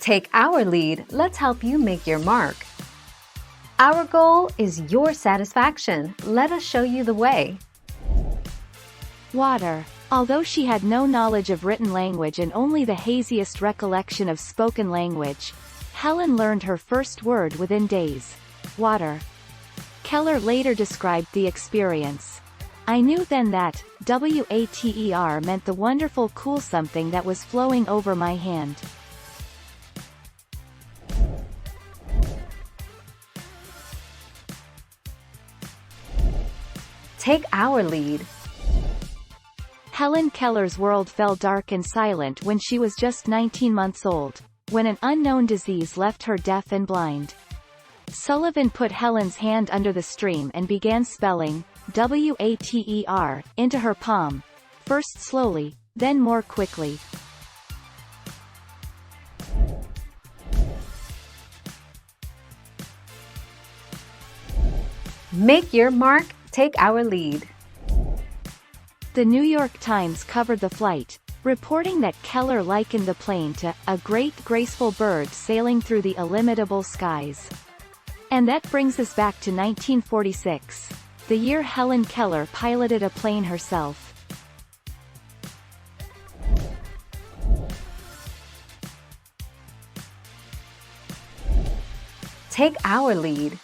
Take our lead, let's help you make your mark. Our goal is your satisfaction. Let us show you the way. Water. Although she had no knowledge of written language and only the haziest recollection of spoken language, Helen learned her first word within days. Water. Keller later described the experience. I knew then that water meant the wonderful cool something that was flowing over my hand. Take our lead. Helen Keller's world fell dark and silent when she was just 19 months old, when an unknown disease left her deaf and blind. Sullivan put Helen's hand under the stream and began spelling water into her palm, first slowly, then more quickly. Make your mark, take our lead. The New York Times covered the flight, reporting that Keller likened the plane to a great graceful bird sailing through the illimitable skies. And that brings us back to 1946, the year Helen Keller piloted a plane herself. Take our lead.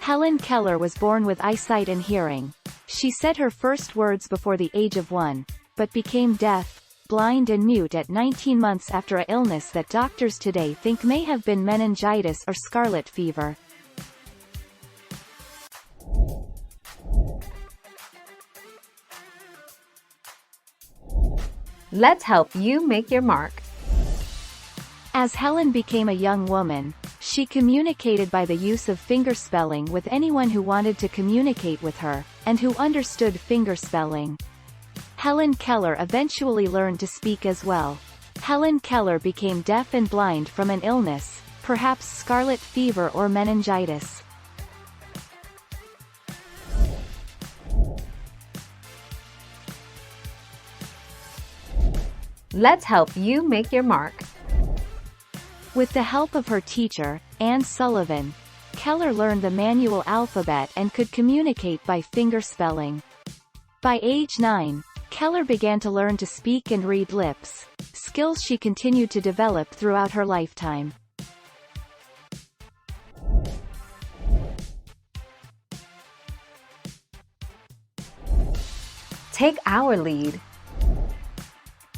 Helen Keller was born with eyesight and hearing. She said her first words before the age of 1, but became deaf, blind and mute at 19 months after an illness that doctors today think may have been meningitis or scarlet fever. Let's help you make your mark. As Helen became a young woman, she communicated by the use of fingerspelling with anyone who wanted to communicate with her, and who understood fingerspelling. Helen Keller eventually learned to speak as well. Helen Keller became deaf and blind from an illness, perhaps scarlet fever or meningitis. Let's help you make your mark. With the help of her teacher, Anne Sullivan, Keller learned the manual alphabet and could communicate by fingerspelling. By age 9, Keller began to learn to speak and read lips, skills she continued to develop throughout her lifetime. Take our lead.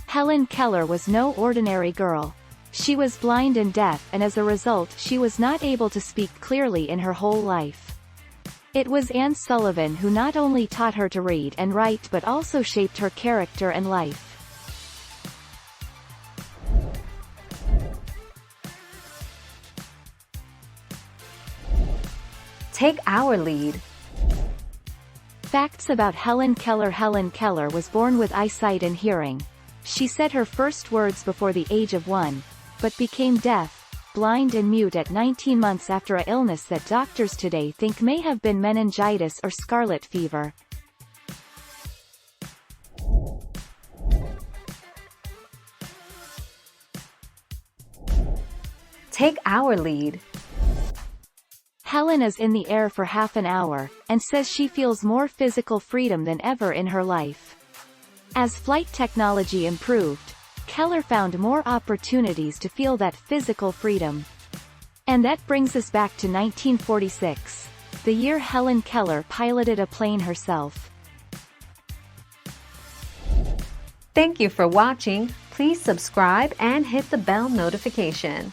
Helen Keller was no ordinary girl. She was blind and deaf, and as a result she was not able to speak clearly in her whole life. It was Anne Sullivan who not only taught her to read and write but also shaped her character and life. Take our lead. Facts about Helen Keller. Helen Keller was born with eyesight and hearing. She said her first words before the age of 1, but became deaf, blind and mute at 19 months after an illness that doctors today think may have been meningitis or scarlet fever. Take our lead. Helen is in the air for half an hour, and says she feels more physical freedom than ever in her life. As flight technology improved, Keller found more opportunities to feel that physical freedom. And that brings us back to 1946, the year Helen Keller piloted a plane herself. Thank you for watching. Please subscribe and hit the bell notification.